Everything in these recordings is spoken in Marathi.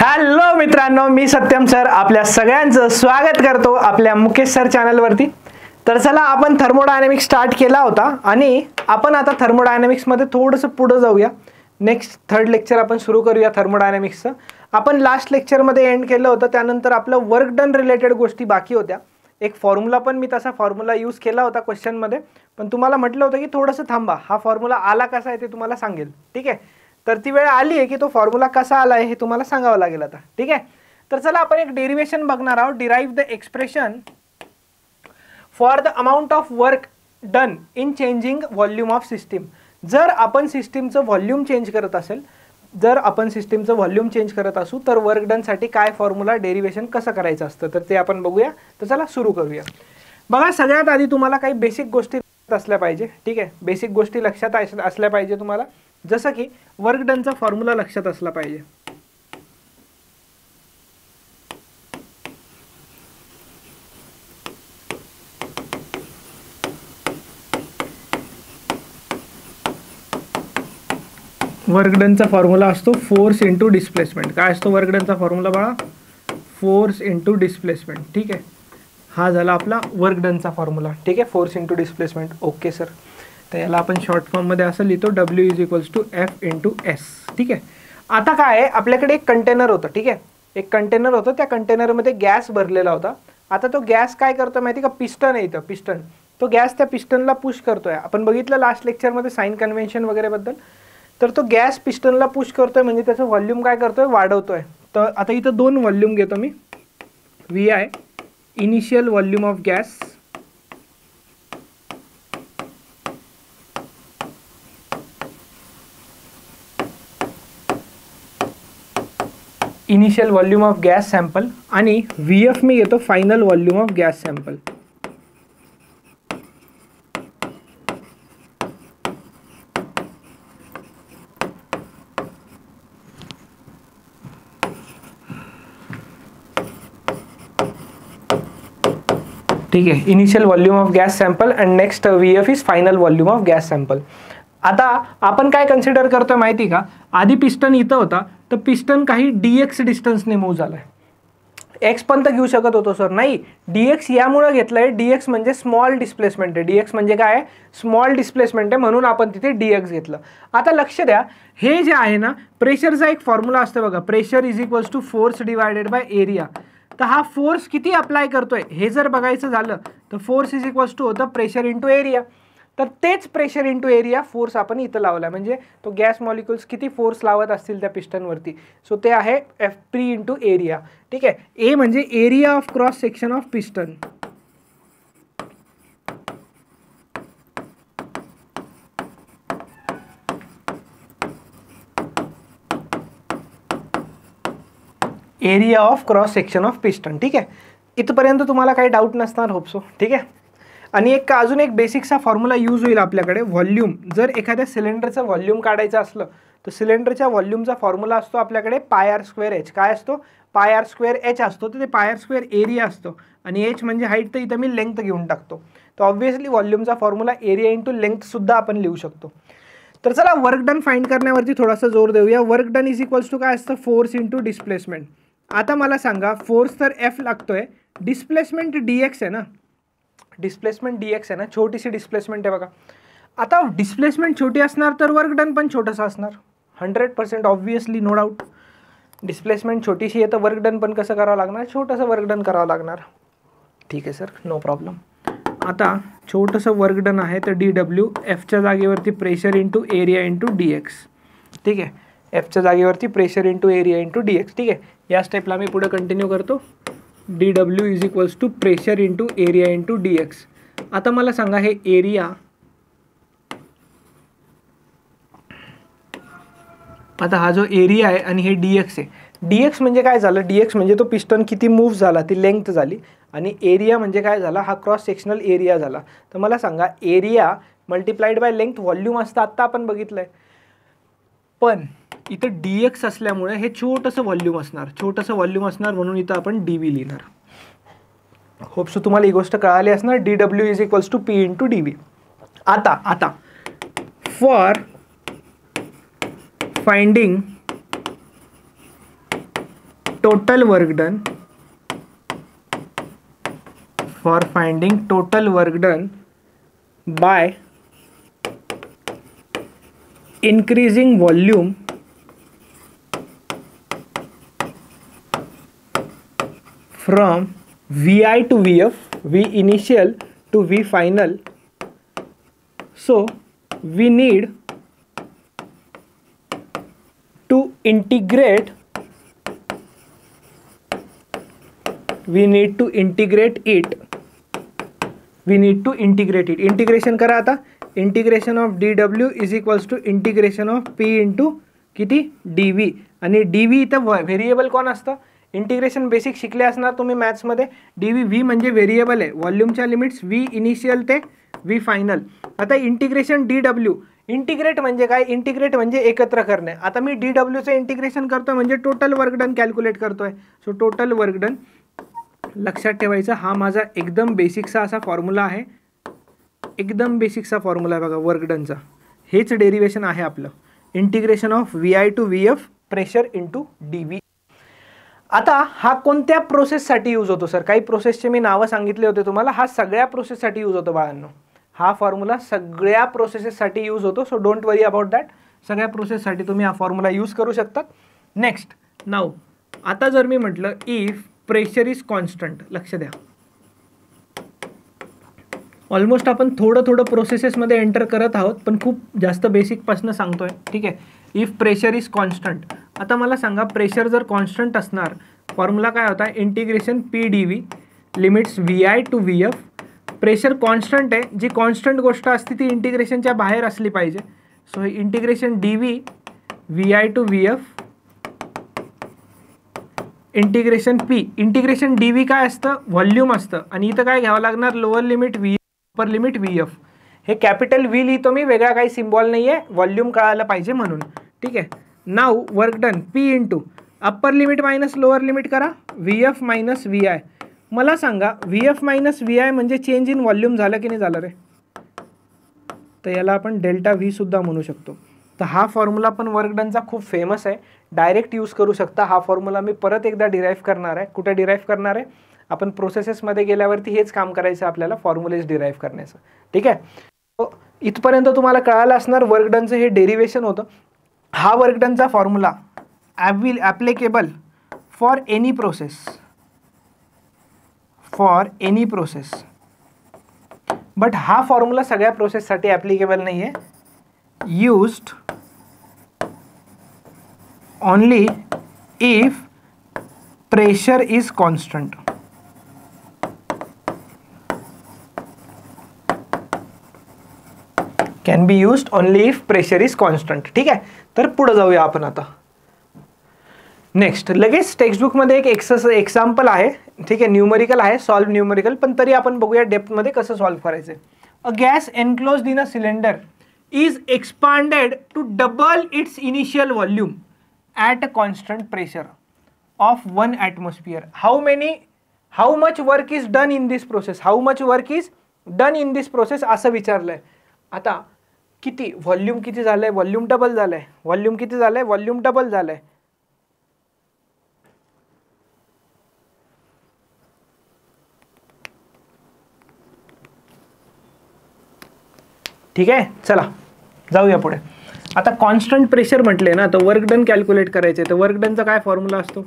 हॅलो मित्रांनो, मी सत्यम सर आपल्या सगळ्यांचं स्वागत करतो आपल्या मुकेश सर चॅनलवरती। तर चला आपण थर्मोडायनामिक्स स्टार्ट केला होता आणि आपण आता थर्मोडायनामिक्स मध्ये थोडंसं पुढे जाऊया। नेक्स्ट थर्ड लेक्चर आपण सुरू करूया थर्मोडायनामिक्सचं। आपण लास्ट लेक्चर मध्ये एंड केलं होतं, त्यानंतर आपलं वर्क डन रिलेटेड गोष्टी बाकी होत्या। एक फॉर्म्युला पण मी तसा फॉर्म्युला यूज केला होता क्वेश्चन मध्ये, पण तुम्हाला म्हटलं होतं की थोडंसं थांबा, हा फॉर्म्युला आला कसा आहे ते तुम्हाला सांगेल, ठीक आहे। तर ती वेळ आली आहे की तो फॉर्म्युला कसा आला आहे हे तुम्हाला सांगावं लागेल आता, ठीक आहे। तर चला आपण एक डेरिवेशन बघणार आहोत, derive the expression for the amount of work done in changing volume of system. जर आपण सिस्टीमचं व्हॉल्यूम चेंज करत असेल, जर आपण सिस्टीमचं व्हॉल्यूम चेंज करत असू तर वर्क डन साठी काय फॉर्म्युला डेरिवेशन कसं करायचं असतं, तर ते आपण बघूया। तर चला सुरू करूया। बघा, सगळ्यात आधी तुम्हाला काही बेसिक गोष्टी असल्या पाहिजे, ठीक आहे। बेसिक गोष्टी लक्षात असल्या पाहिजे तुम्हाला, जसं की वर्क डनचा फॉर्म्युला लक्षात असला पाहिजे। वर्क डनचा फॉर्म्युला असतो फोर्स इंटू डिस्प्लेसमेंट। काय असतो वर्क डनचा फॉर्म्युला बाळा? फोर्स इंटू डिस्प्लेसमेंट, ठीक आहे। हा झाला आपला वर्क डनचा फॉर्म्युला, ठीक आहे, force into displacement. Okay sir, तर याला आपण शॉर्ट फॉर्म मध्ये असं लिहितो W is equals to F into S, ठीक आहे। आता काय आहे, आपल्याकडे एक कंटेनर होतं, ठीक आहे, एक कंटेनर होतं, त्या कंटेनरमध्ये गॅस भरलेला होता। आता तो गॅस काय करतो माहिती का? पिस्टन आहे इथं, पिस्टन। तो गॅस त्या पिस्टनला पुश करतोय। आपण बघितलं लास्ट लेक्चरमध्ये साइन कन्व्हेन्शन वगैरे बद्दल। तर तो गॅस पिस्टनला पुश करतोय म्हणजे त्याचं व्हॉल्यूम काय करतोय? वाढवतोय। तर आता इथं दोन व्हॉल्यूम घेतो मी, VI initial volume of gas, initial volume of gas sample, आणि VF मी घेतो final volume of gas sample. ठीक आहे, initial volume of gas sample and next VF is final volume of gas sample. आता आपण काय कन्सिडर करतोय माहिती का? आधी पिस्टन इथं होता, तर पिस्टन काही dx डिस्टन्सने मूव्ह झालाय। एक्स पण तर घेऊ शकत होतो सर, नाही, dx यामुळे घेतलंय, dx म्हणजे स्मॉल डिस्प्लेसमेंट आहे। dx म्हणजे काय? स्मॉल डिस्प्लेसमेंट आहे, म्हणून आपण तिथे dx घेतलं। आता लक्ष द्या, हे जे आहे ना, प्रेशरचा एक फॉर्म्युला असतो बघा, pressure is equals to force divided by area. तर हा फोर्स किती अप्लाय करतोय हे जर बघायचं झालं तर फोर्स इज इक्वल्स टू होतं प्रेशर इंटू एरिया। तर तेच प्रेशर इंटू एरिया फोर्स आपण इथं लावला, म्हणजे तो गॅस मॉलिक्युल्स किती फोर्स लावत असतील त्या पिस्टनवरती, सो ते आहे F3 इंटू एरिया, ठीक आहे। ए म्हणजे area of cross section of piston, area of cross section of piston, ठीक आहे। इथपर्यंत तुम्हाला काही डाऊट नसणार, होप्सो, ठीक आहे। आणि एक अजून एक बेसिकचा फॉर्म्युला यूज होईल आपल्याकडे, व्हॉल्यूम। जर एखाद्या सिलेंडरचं व्हॉल्यूम काढायचं असलं तर सिलेंडरच्या व्हॉल्यूमचा फॉर्म्युला असतो आपल्याकडे πr²h। काय असतो? πr²h असतो, तर ते πr² एरिया असतो, आणि h म्हणजे हाईट, तर इथं मी लेंथ घेऊन टाकतो। तर ऑब्व्हियसली व्हॉल्यूमचा फॉर्म्युला एरिया इंटू लेंथ सुद्धा आपण लिहू शकतो। तर चला वर्क डन फाइंड करण्यावरती थोडासा जोर देऊया। Work done is equals to काय असतं? Force into displacement. आता मला सांगा, फोर्स तर F लागतोय, डिस्प्लेसमेंट dx आहे ना, डिस्प्लेसमेंट dx आहे ना, छोटीशी डिस्प्लेसमेंट आहे बघा। आता डिस्प्लेसमेंट छोटी असणार तर वर्क डन पण छोटंसं असणार, 100% ऑब्व्हियसली, नो डाऊट। डिस्प्लेसमेंट छोटीशी आहे तर वर्क डन पण कसं करावं लागणार? छोटंसं वर्क डन करावं लागणार, ठीक आहे सर, नो प्रॉब्लेम। आता छोटंसं वर्क डन आहे तर DW, Fच्या जागेवरती pressure into area into dx, ठीक आहे। Fच्या जागेवरती pressure into area into dx, ठीक आहे। या स्टेपला मी पुढे कंटिन्यू करतो, DW is equals to pressure into area into dx। आता मला सांगा, हे एरिया, आता हा जो एरिया आहे आणि हे dx आहे, dx म्हणजे काय झालं? dx म्हणजे तो पिस्टन किती मूव्ह झाला, ती लेंथ झाली, आणि एरिया म्हणजे काय झाला? हा क्रॉस सेक्शनल एरिया झाला। तर मला सांगा, area multiplied by length volume असतं, आत्ता आपण बघितलंय, पण इथं dx असल्यामुळे हे छोटंसं व्हॉल्यूम असणार, छोटंसं व्हॉल्यूम असणार, म्हणून इथं आपण dv लिहिणार। होप्सो तुम्हाला ही गोष्ट कळाली असणार, DW is equals to P into dv। आता for finding total work done, for finding total work done by increasing volume from VI to VF, V initial to V final. So we need to integrate it. Integration करा आता. Integration of dw is equals to integration of p into किती dv. आणि dv इथं व्हेरिएबल कोण असतं. इंटिग्रेशन बेसिक शिकले असणार तुम्ही मॅथ्समध्ये. dv म्हणजे व्हेरिएबल आहे. व्हॉल्यूमच्या लिमिट्स v इनिशियल ते v फायनल. आता इंटिग्रेशन dw, इंटिग्रेट म्हणजे काय. इंटिग्रेट म्हणजे एकत्र करणे. आता मी dwचं इंटिग्रेशन करतोय म्हणजे टोटल वर्क डन कॅल्क्युलेट करतोय. सो टोटल वर्क डन लक्षात ठेवायचा. हा माझा एकदम बेसिकचा असा फॉर्म्युला आहे. एकदम बेसिकचा फॉर्म्युला आहे बघा वर्क डनचा. हेच डेरिवेशन आहे आपलं. Integration of VI to VF pressure into DV. आता हा कोणत्या प्रोसेससाठी यूज होतो सर. काही प्रोसेसचे मी नावं सांगितले होते तुम्हाला. हा सगळ्या प्रोसेससाठी यूज होतो बाळांनो. हा फॉर्म्युला सगळ्या प्रोसेसेससाठी यूज होतो. So don't worry about that. सगळ्या प्रोसेससाठी तुम्ही हा फॉर्म्युला यूज करू शकतात. नेक्स्ट नाव, आता जर मी म्हटलं इफ प्रेशर इज कॉन्स्टंट, लक्ष द्या. ऑलमोस्ट आपण थोडं प्रोसेसेसमध्ये एंटर करत आहोत पण खूप जास्त बेसिकपासून सांगतोय. ठीक आहे. If pressure is constant. आता मला सांगा प्रेशर जर कॉन्स्टंट असणार, फॉर्म्युला काय होता. Integration PdV limits VI to VF. Pressure constant आहे. जी कॉन्स्टंट गोष्ट असते ती इंटिग्रेशनच्या बाहेर असली पाहिजे. So integration DV VI to VF integration P. Integration DV काय असतं, व्हॉल्यूम असतं. आणि इथं काय घ्यावं लागणार, lower limit V, upper limit VF. हे कॅपिटल V लिहितो मी, वेगळा काही सिम्बॉल नाही आहे. व्हॉल्यूम कळायला पाहिजे म्हणून. ठीक आहे. Now work done P into upper limit minus lower limit करा VF मायनस VI. मला सांगा VF मायनस VI म्हणजे चेंज इन व्हॉल्यूम झालं की नाही झालं रे. तर याला आपण डेल्टा V सुद्धा म्हणू शकतो. तर हा फॉर्म्युला पण वर्क डनचा खूप फेमस आहे. डायरेक्ट यूज करू शकता. हा फॉर्म्युला मी परत एकदा डिराईव्ह करणार आहे. कुठे डिराईव्ह करणार आहे, आपण प्रोसेसेसमध्ये गेल्यावरती हेच काम करायचं आपल्याला, फॉर्म्युलेज डिराईव्ह करण्याचं. ठीक आहे. इथपर्यंत तुम्हाला कळालं असणार वर्क डनचं हे डेरिवेशन होतं. हा वर्क डनचा formula applicable for any process. But हा फॉर्म्युला सगळ्या प्रोसेससाठी ॲप्लिकेबल नाही आहे. Used only if pressure is constant. Can be used only if pressure is constant. ठीक आहे. तर पुढे जाऊया आपण आता. नेक्स्ट लगेच टेक्स्टबुकमध्ये एक एक्झाम्पल आहे. ठीक आहे. न्यूमरिकल आहे, सॉल्व न्यूमरिकल, पण तरी आपण बघूया डेप्थमध्ये कसं सॉल्व करायचं. A gas enclosed in a cylinder is expanded to double its initial volume at a constant pressure of 1 atmosphere. How much work is done in this process? How much work is done in this process असं विचारलंय. आता किती व्हॉल्यूम किती झालंय, व्हॉल्यूम डबल झालंय. व्हॉल्यूम किती झालंय, व्हॉल्यूम डबल झालंय. ठीक आहे. चला जाऊया पुढे. आता कॉन्स्टंट प्रेशर म्हटले ना, तर वर्क डन कॅल्क्युलेट करायचं आहे. तर वर्क डनचा काय फॉर्म्युला असतो,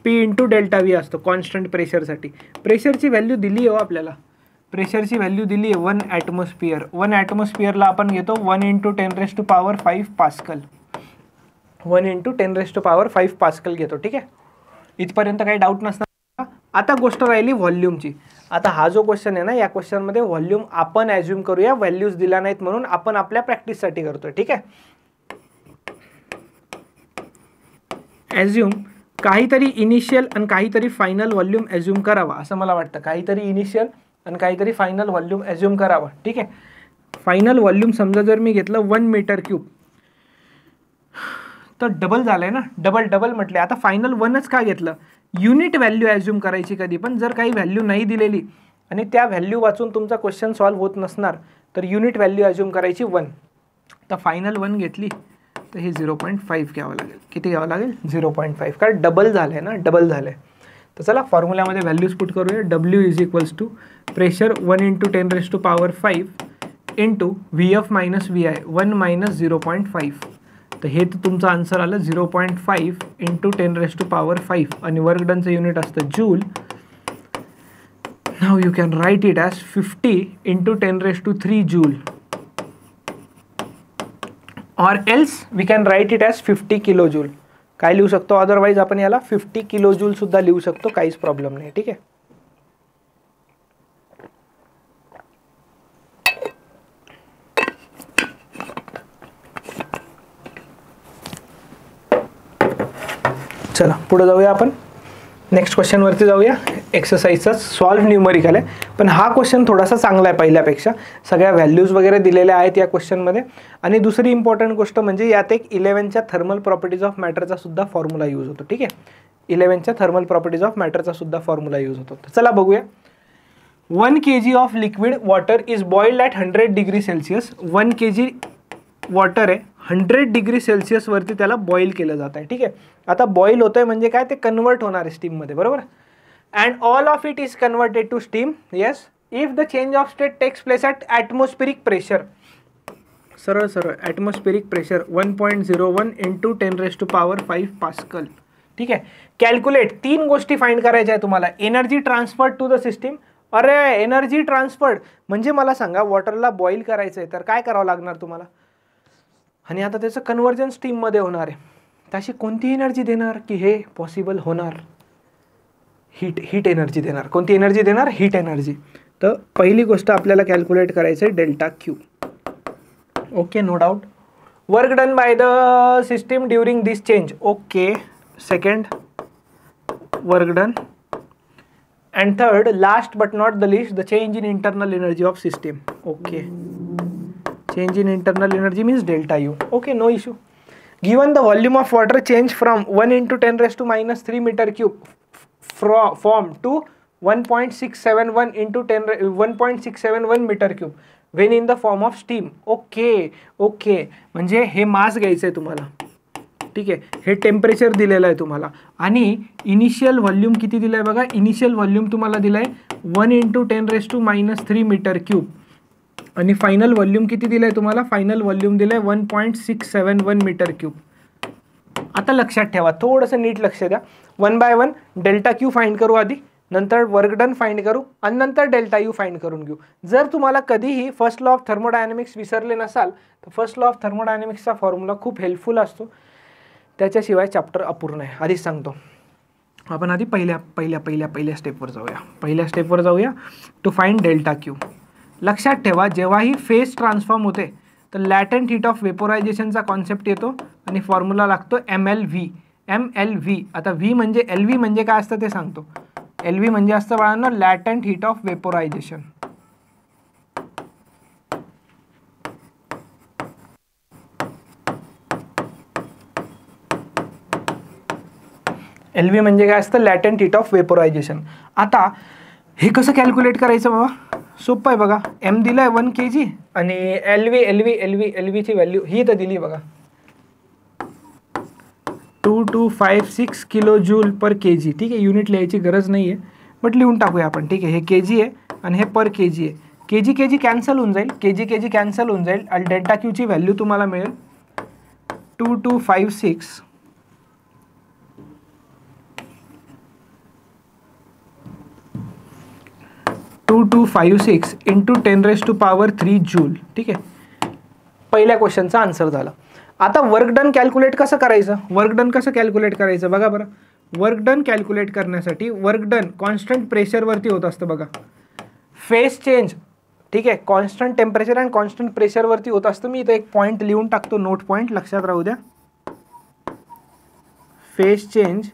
P इंटू डेल्टा V असतो कॉन्स्टंट प्रेशरसाठी. प्रेशरची व्हॅल्यू दिली आहे हो आपल्याला. प्रेशरची व्हॅल्यू दिली आहे 1 ॲटमॉस्फिअर. 1 ॲटमॉस्फिअरला आपण घेतो 1 × 10⁵ पास्कल. 1 × 10⁵ पास्कल घेतो. ठीक आहे. इथपर्यंत काही डाऊट नसणार. आता गोष्ट राहिली व्हॉल्यूमची. आता हा जो क्वेश्चन आहे ना, या क्वेश्चनमध्ये व्हॉल्यूम आपण ॲज्युम करूया. व्हॅल्यूज दिल्या नाहीत म्हणून आपण आपल्या प्रॅक्टिससाठी करतोय. ठीक आहे. ॲज्युम काहीतरी इनिशियल आणि काहीतरी फायनल व्हॉल्यूम ॲज्युम करावा असं मला वाटतं. काहीतरी इनिशियल आणि काहीतरी फायनल व्हॉल्यूम ॲज्युम करावा. ठीक आहे. फायनल व्हॉल्यूम समजा जर मी घेतलं 1 मीटर3, तर डबल झालंय ना. डबल म्हटले. आता फायनल 1च का घेतलं, युनिट व्हॅल्यू ॲज्युम करायची कधी पण. जर काही व्हॅल्यू नाही दिलेली आणि त्या व्हॅल्यू वाचून तुमचा क्वेश्चन सॉल्व्ह होत नसणार तर युनिट व्हॅल्यू ॲज्युम करायची 1. तर फायनल 1 घेतली तर हे 0.5 घ्यावं लागेल. किती घ्यावं लागेल? 0.5. कारण डबल झालं आहे ना, डबल झालं आहे. तर चला फॉर्म्युल्यामध्ये व्हॅल्यूज पुट करूया. W is equals to pressure 1 × 10⁵ into VF minus VI 1 minus 0.5. तर हे तर तुमचं आन्सर आलं 0.5 × 10⁵ आणि वर्क डनचं युनिट असतं joule. Now you can write it as 50 × 10⁵ joule, or else we can write it as 50 kilo joule. काय लिहू शकतो? अदरवाईज आपण याला 50 किलो जूल सुद्धा लिहू शकतो, काहीच प्रॉब्लेम नाही. ठीक आहे. चला पुढे जाऊया आपण. नेक्स्ट क्वेश्चनवरती जाऊया. एक्सरसाइजचा सॉल्व्ह न्यूमरिकल आहे, पण हा क्वेश्चन थोडासा चांगला आहे पहिल्यापेक्षा. सगळ्या व्हॅल्यूज वगैरे दिलेल्या आहेत या क्वेश्चनमध्ये. आणि दुसरी इम्पॉर्टंट गोष्ट म्हणजे यात एक 11च्या थर्मल प्रॉपर्टीज ऑफ मॅटरचा सुद्धा फॉर्म्युला यूज होतो. ठीक आहे. 11च्या थर्मल प्रॉपर्टीज ऑफ मॅटरचा सुद्धा फॉर्म्युला यूज होतो. तर चला बघूया. 1 kg of liquid water is boiled at 100 degree Celsius. 1 kg water आहे, 100 डिग्री सेल्सिअसवरती त्याला बॉईल केलं जात आहे. ठीक आहे. आता बॉईल होतंय म्हणजे काय? ते कन्वर्ट होणार आहे स्टीममध्ये, बरोबर. And all of it is converted to steam. Yes, if the change of state takes place at atmospheric pressure. सरळ सरळ ॲटमॉस्फेरिक प्रेशर 1.01 × 10⁵ पास्कल. ठीक आहे. कॅल्क्युलेट. 3 गोष्टी फाइंड करायच्या आहे तुम्हाला. Energy transferred to the system. अरे एनर्जी ट्रान्सफर्ड म्हणजे मला सांगा, वॉटरला बॉईल करायचं आहे तर काय करावं लागणार तुम्हाला? आणि आता त्याचं कन्व्हर्जन स्टीममध्ये होणार आहे. तशी कोणती एनर्जी देणार की हे पॉसिबल होणार? हीट एनर्जी देणार. कोणती एनर्जी देणार? Heat energy. तर पहिली गोष्ट आपल्याला कॅल्क्युलेट करायचं आहे delta Q. Okay, no doubt. Work done by the system during this change. Okay. Second, work done. And third, last but not the least, the change in internal energy of system. Okay. Change in internal energy means delta U. Okay, no issue. Given the volume of water change from 1 × 10⁻³ meter cube form to 1.671 × 1.671 meter cube when in the form of steam. Okay. म्हणजे हे मास घ्यायचं आहे तुम्हाला. ठीक आहे. हे टेम्परेचर दिलेलं आहे तुम्हाला आणि इनिशियल व्हॉल्यूम किती दिलं आहे बघा. इनिशियल व्हॉल्यूम तुम्हाला दिलं आहे 1 × 10⁻³ meter cube आणि फायनल व्हॉल्यूम किती दिलं आहे तुम्हाला? फायनल व्हॉल्यूम दिलं आहे 1.671 मीटर क्यूब. आता लक्षात ठेवा, थोडंसं नीट लक्ष द्या. 1 बाय 1 डेल्टा क्यू फाइंड करू आधी, नंतर वर्क डन फाइंड करू आणि नंतर डेल्टा यू फाइंड करून घेऊ. जर तुम्हाला कधीही फर्स्ट लॉ ऑफ थर्मोडायनॅमिक्स विसरले नसाल तर फर्स्ट लॉ ऑफ थर्मोडायनॅमिक्सचा फॉर्म्युला खूप हेल्पफुल असतो. त्याच्याशिवाय चॅप्टर अपूर्ण आहे, आधीच सांगतो. आपण आधी पहिल्या स्टेपवर जाऊया. To find delta Q. लक्षात ठेवा, जेव्हाही फेज ट्रान्सफॉर्म होते तर लॅटेंट हीट ऑफ वेपोरायझेशनचा कॉन्सेप्ट येतो आणि फॉर्म्युला लागतो MLV. आता व्ही म्हणजे LV म्हणजे काय असतं ते सांगतो. LV म्हणजे असतं बाळांनो लॅटेंट हीट ऑफ वेपोरायझेशन. LV म्हणजे काय असतं? लॅटेंट हीट ऑफ वेपोरायझेशन. आता हे कसं कॅल्क्युलेट करायचं बाबा? सोपं आहे बघा. M दिलं आहे 1 kg आणि LV ची व्हॅल्यू ही तर दिली बघा 2256 किलो जूल पर kg. ठीक आहे. युनिट लिहायची गरज नाही आहे बट लिहून टाकूया आपण. ठीक आहे. हे kg आहे आणि हे पर kg आहे. kg कॅन्सल होऊन जाईल. kg कॅन्सल होऊन जाईल आणि डेल्टा क्यूची व्हॅल्यू तुम्हाला मिळेल 2256 × 10⁻³ जूल. ठीक आहे. पहिल्या क्वेश्चनचा आन्सर झाला. आता वर्क डन कॅल्क्युलेट कसं करायचं? बघा बरं. वर्क डन कॅल्क्युलेट करण्यासाठी वर्क डन कॉन्स्टंट प्रेशरवरती होत असतं बघा. फेज चेंज, ठीक आहे, कॉन्स्टंट टेम्परेचर अँड कॉन्स्टंट प्रेशरवरती होत असतं. मी इथं एक पॉईंट लिहून टाकतो, नोट पॉईंट लक्षात राहू द्या. फेज चेंज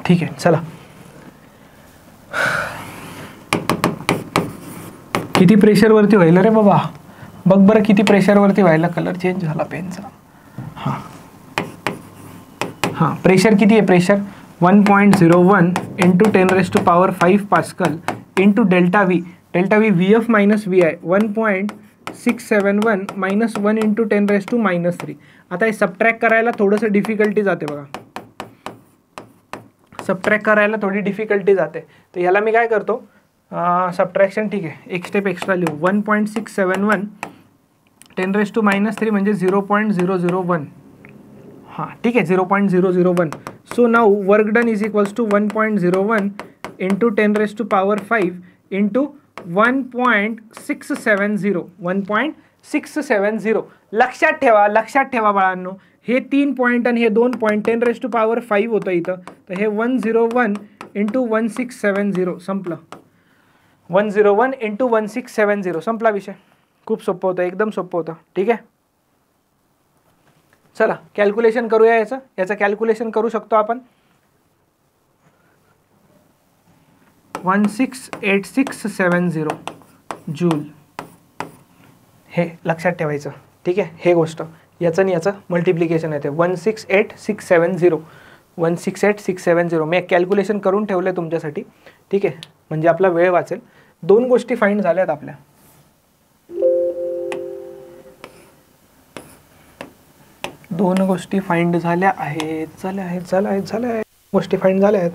ठीक आहे. चला किती प्रेशरवरती व्हायला रे बाबा, बघ बरं किती प्रेशरवरती व्हायला. कलर चेंज झाला पेनचा. हां हां, प्रेशर किती आहे, pressure 1.01 into 10⁵ pascal into delta V. Delta V V F minus V I 1.671 minus 1 into 10⁻³ आता हे सबट्रॅक्ट करायला थोडंसं डिफिकल्टी जाते बघा, सबट्रॅक्ट करायला थोडी डिफिकल्टी जाते. तर ह्याला मी काय करतो, सबट्रॅक्शन ठीक आहे, एक स्टेप एक्स्ट्रा लिहू. 1.671 10⁻³ म्हणजे 0.001. हां ठीक आहे, 0.001. So now work done is equals to 1.01 into 10⁵ into 1.670. 1.670 लक्षात ठेवा, लक्षात ठेवा बाळांनो, हे 3 पॉईंट आणि हे 2 पॉईंट 10⁵ होतं इथं. तर हे 101 इंटू 1670 संपलं. 101 इंटू 1670 संपला विषय. खूप सोपं होतं, एकदम सोपं होतं. ठीक आहे, चला कॅल्क्युलेशन करूया. याचं कॅल्क्युलेशन करू शकतो आपण. 168,670 जूल, हे लक्षात ठेवायचं. ठीक आहे, हे गोष्ट याचं आणि याचं मल्टिप्लिकेशन येते 168,670. 168,670 मी एक कॅल्क्युलेशन करून ठेवलं आहे तुमच्यासाठी. ठीक आहे, म्हणजे आपला वेळ वाचेल. 2 गोष्टी फाइंड झाल्यात आपल्या. दोन गोष्टी फाइंड झाल्या आहेत, गोष्टी फाइंड झाल्या आहेत.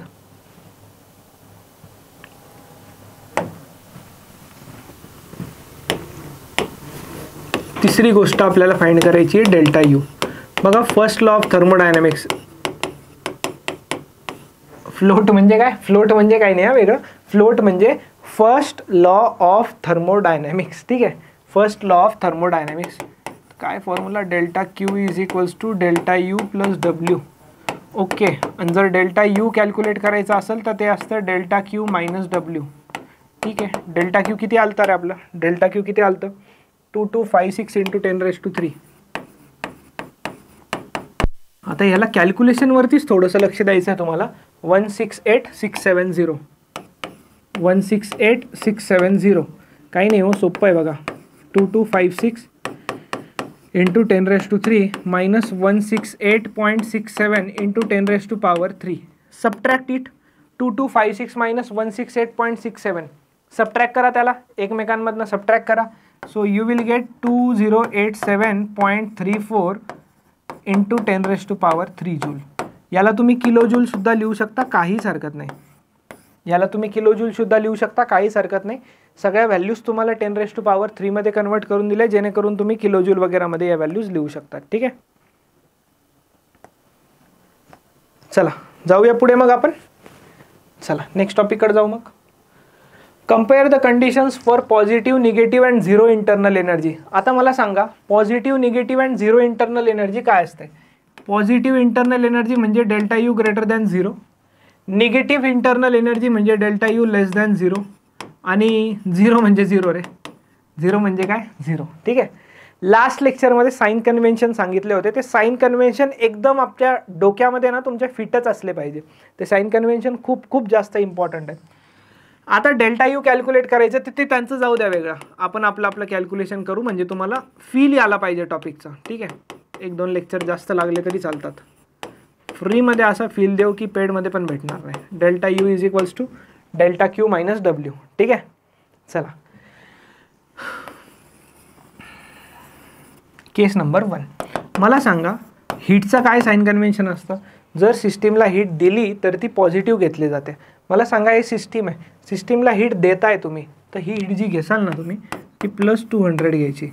तिसरी गोष्ट आपल्याला फाइंड करायची आहे डेल्टा यू. बघा, first law of thermodynamics. Float म्हणजे काय, फ्लोट म्हणजे काय नाही वेगळं. फ्लोट म्हणजे फर्स्ट लॉ ऑफ थर्मोडायनॅमिक्स. ठीक आहे, फर्स्ट लॉ ऑफ थर्मोडायनॅमिक्स. काय formula, delta Q is equals to delta U plus W. Okay, आणि जर डेल्टा यू कॅल्क्युलेट करायचं असेल तर ते असतं डेल्टा क्यू मायनस डब्ल्यू. ठीक आहे, डेल्टा क्यू किती आलं तर आपलं, डेल्टा क्यू किती आलं तर 2256 इंटू 10⁻³ आता ह्याला कॅल्क्युलेशनवरतीच थोडंसं लक्ष द्यायचं आहे तुम्हाला. 168,670 168,670 काही नाही हो, सोपं आहे बघा. 2256 into 10⁻³ minus 168.67 into 10⁻³ subtract it. 2256 minus 168.67 subtract करा, त्याला एकमेकांमधनं सबट्रॅक्ट करा. So you will get 2087.34 into 10⁻³ joule. याला तुम्ही किलो जूल सुद्धा लिहू शकता, काहीच हरकत नाही. याला तुम्ही किलो जूल सुद्धा लिहू शकता, काहीच हरकत नाही. सगळ्या व्हॅल्यूज तुम्हाला 10⁻³ मध्ये कन्वर्ट करून दिले, जेणेकरून तुम्ही किलो जूल वगैरेमध्ये या व्हॅल्यूज लिहू शकता. ठीक आहे, चला जाऊया पुढे मग आपण. चला नेक्स्ट टॉपिककडे जाऊ मग. Compare the conditions for positive, negative and zero internal energy. आता मला सांगा, positive, negative and zero internal energy काय असते. पॉझिटिव्ह इंटरनल एनर्जी म्हणजे delta U greater than 0. Negative internal energy म्हणजे डेल्टा यू लेस दॅन 0. आणि 0 म्हणजे 0 रे. 0 म्हणजे काय, 0. ठीक आहे, लास्ट लेक्चरमध्ये साइन कन्व्हेन्शन सांगितले होते. ते साइन कन्व्हेन्शन एकदम आपल्या डोक्यामध्ये ना तुमच्या फिटच असले पाहिजे. ते साइन कन्व्हेन्शन खूप खूप जास्त इम्पॉर्टंट आहे. आता डेल्टा यू कॅल्क्युलेट करायचं तर ते त्यांचं जाऊ द्या वेगळं, आपण आपलं कॅल्क्युलेशन करू, म्हणजे तुम्हाला फील यायला पाहिजे टॉपिकचा. ठीक आहे, 1-2 लेक्चर जास्त लागले तरी चालतात. फ्रीमध्ये असा फील देऊ की पेडमध्ये पण भेटणार नाही. Delta U is equals to delta Q minus W. ठीक आहे, चला केस नंबर 1. मला सांगा, हीटचं काय साइन कन्व्हेन्शन असतं. जर सिस्टीमला हीट दिली तर ती पॉझिटिव्ह घेतली जाते. मला सांगा, हे सिस्टीम आहे, सिस्टीमला हीट देताय तुम्ही, तर ही हीट जी घेसाल ना तुम्ही ती +200 घ्यायची.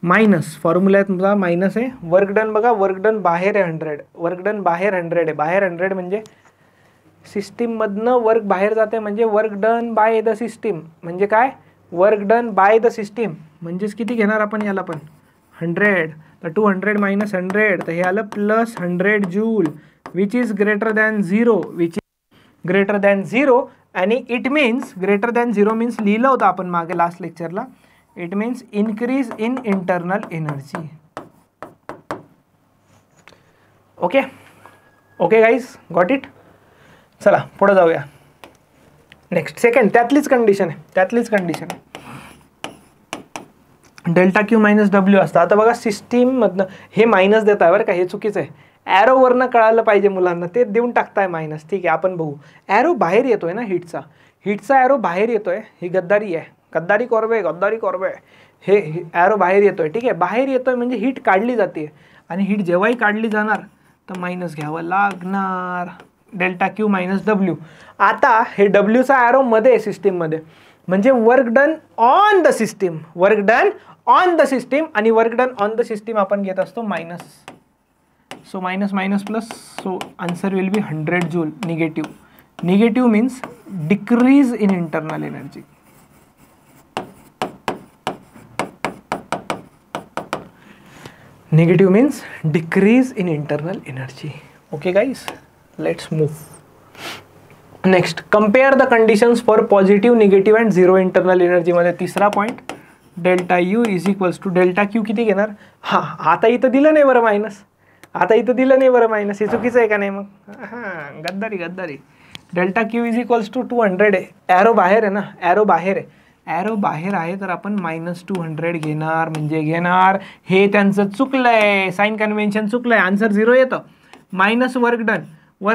मायनस फॉर्म्युल्यात तुमचा मायनस आहे. वर्क डन बघा, वर्क डन बाहेर आहे 100, वर्क डन बाहेर 100 आहे. बाहेर 100 म्हणजे सिस्टीममधनं वर्क बाहेर जाते, म्हणजे work done by the system. म्हणजे काय, work done by the system म्हणजेच किती घेणार आपण याला पण 100. तर 200 मायनस 100 तर हे आलं +100 joule, which is greater than 0. Which is greater than 0 आणि it means greater than 0 means लिहिलं होतं आपण मागे लास्ट लेक्चरला. It means increase in internal energy. Okay okay guys, got it. चला पुढे जाऊया. नेक्स्ट सेकंड, त्यातलीच कंडिशन आहे. डेल्टा क्यू मायनस डब्ल्यू असतं. आता बघा सिस्टीममधनं हे मायनस देत आहे बरं का, हे चुकीचं आहे. ॲरोवरनं कळालं पाहिजे मुलांना, ते देऊन टाकताय मायनस. ठीक आहे, आपण बघू. ॲरो बाहेर येतोय ना हिटचा ॲरो बाहेर येतोय. ही गद्दारी आहे, गद्दारी कॉर्बे. हे ॲरो बाहेर येतोय. ठीक आहे, बाहेर येतोय म्हणजे हीट काढली जाते, आणि हीट जेव्हाही काढली जाणार तर मायनस घ्यावं लागणार. Delta Q minus W. आता हे डब्ल्यूचा ॲरो मध्ये आहे सिस्टीममध्ये, म्हणजे work done on the system, work done on the system, आणि work done on the system आपण घेत असतो minus. So minus minus plus, so answer will be 100 joule. Negative means decrease in internal energy. Negative means decrease in internal energy. Okay guys, let's move. Next, compare the conditions for positive, negative and zero internal energy मध्ये तिसरा point, delta U is equals to delta Q किती घेणार. हां, आता इथं दिलं नाही बरं मायनस, हे चुकीचं आहे का नाही मग. हां, गद्दारी. Delta Q is equals to 200 आहे. ॲरो बाहेर आहे ना, ॲरो बाहेर आहे तर आपण -200 घेणार, म्हणजे घेणार. हे त्यांचं चुकलंय, साइन कन्व्हेन्शन चुकलंय. आन्सर 0 येतं. मायनस वर्क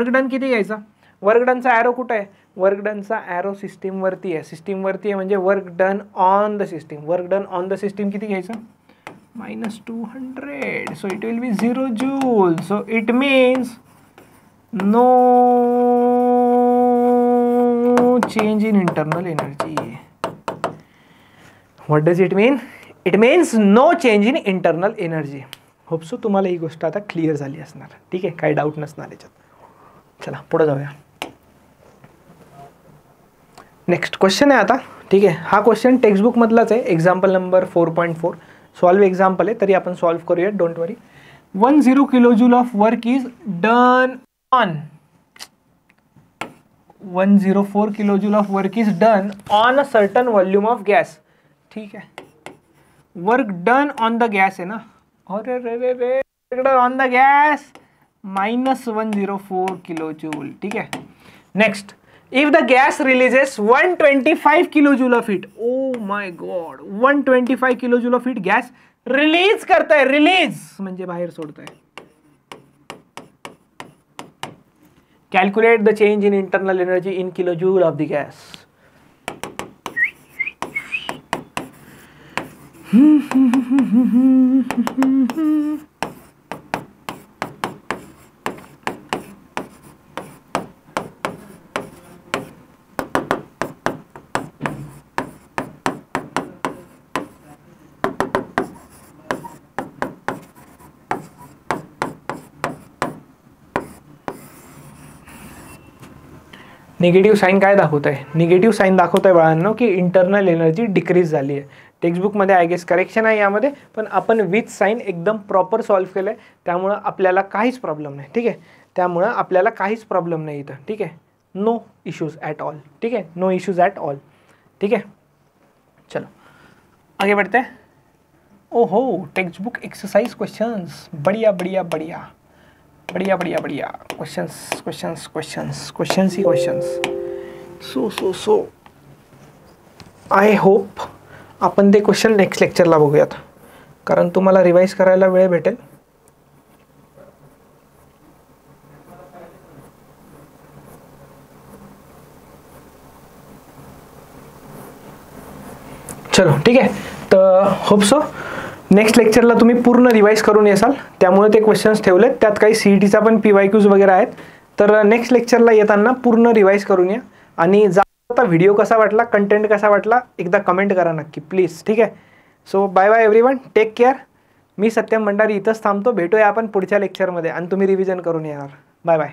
डन किती घ्यायचा. वर्क डनचा ॲरो कुठं आहे. वर्क डनचा ॲरो सिस्टीमवरती आहे, म्हणजे work done on the system. किती घ्यायचं. -200. So it will be 0 joule. So it means no change in internal energy. What does it mean. It means no change in internal energy. Hope so तुम्हाला ही गोष्ट आता क्लिअर झाली असणार. ठीक आहे, काही डाऊट नसणार याच्यात. चला पुढे जाऊया. नेक्स्ट क्वेश्चन आहे आता. ठीक आहे, हा क्वेश्चन टेक्स्टबुकमधलाच आहे. Example number 4.4. सॉल्व एक्झाम्पल आहे, तरी आपण सॉल्व करूया, don't worry. 10 kilojoule of work is done on 104 kilojoule of work is done on a certain volume of gas. ठीक है, work done on the gas है ना. अरे on the gas -104 kilo joule. ठीक है, next, if the gas releases 125 kilo joule of heat. Oh my God, 125 kilo joule of heat gas release करताय. रिलीज म्हणजे बाहेर सोडताय. Calculate the change in internal energy in kilo joule of the gas. Negative sign काय दाखवत आहे. निगेटिव्ह साईन दाखवत आहे बाळांनो की इंटरनल एनर्जी डिक्रीज झाली आहे. टेक्स्टबुकमध्ये आय गेस करेक्शन आहे यामध्ये, पण आपण विथ साईन एकदम प्रॉपर सॉल्व्ह केलं आहे, त्यामुळं आपल्याला काहीच प्रॉब्लेम नाही. ठीक आहे, त्यामुळं आपल्याला काहीच प्रॉब्लेम नाही इथं. ठीक आहे, नो इश्यूज ॲट ऑल. ठीक है, नो इश्यूज ॲट ऑल. ठीक है, चलो आगे बढ़ते हैं. ओहो, टेक्स्ट बुक एक्सरसाइज क्वेश्चंस. बढ़िया बढ़िया बढ़िया बढ़िया बढ़िया बढ़िया questions questions questions questions he questions. So I hope आपण ते क्वेश्चन नेक्स्ट लेक्चरला बघूयात, कारण तुम्हाला रिवाइज करायला वेळ भेटेल. चलो ठीक आहे, तर होप सो नेक्स्ट लेक्चरला तुम्ही पूर्ण रिवाइज करून येसाल. त्यामुळे ते क्वेश्चन्स ठेवलेत, त्यात काही CETचा पण PYQs वगैरे आहेत. तर नेक्स्ट लेक्चरला येताना पूर्ण रिवाइज करून या. आणि आता व्हिडिओ कसा वाटला, कंटेंट कसा वाटला, एकदा कमेंट करा नक्की प्लीज. ठीक आहे, so bye bye everyone, take care. मी सत्यम भंडारी इथंच थांबतो. भेटूया आपण पुढच्या लेक्चरमध्ये आणि तुम्ही रिव्हिजन करून येणार. Bye bye.